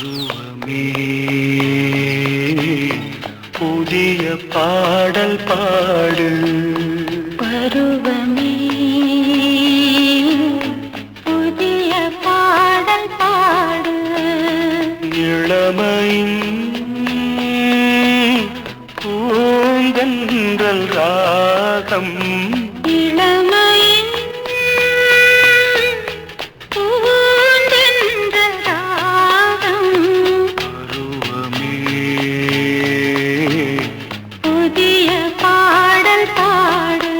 பருவமே புதிய பாடல் பாடு. பருவமே புதிய பாடல் பாடு. இளமையின் பூந்தென்றல் ராகம். இளமையின் பூந்தென்றல் ராகம். பருவமே புதிய பாடல் பாடு.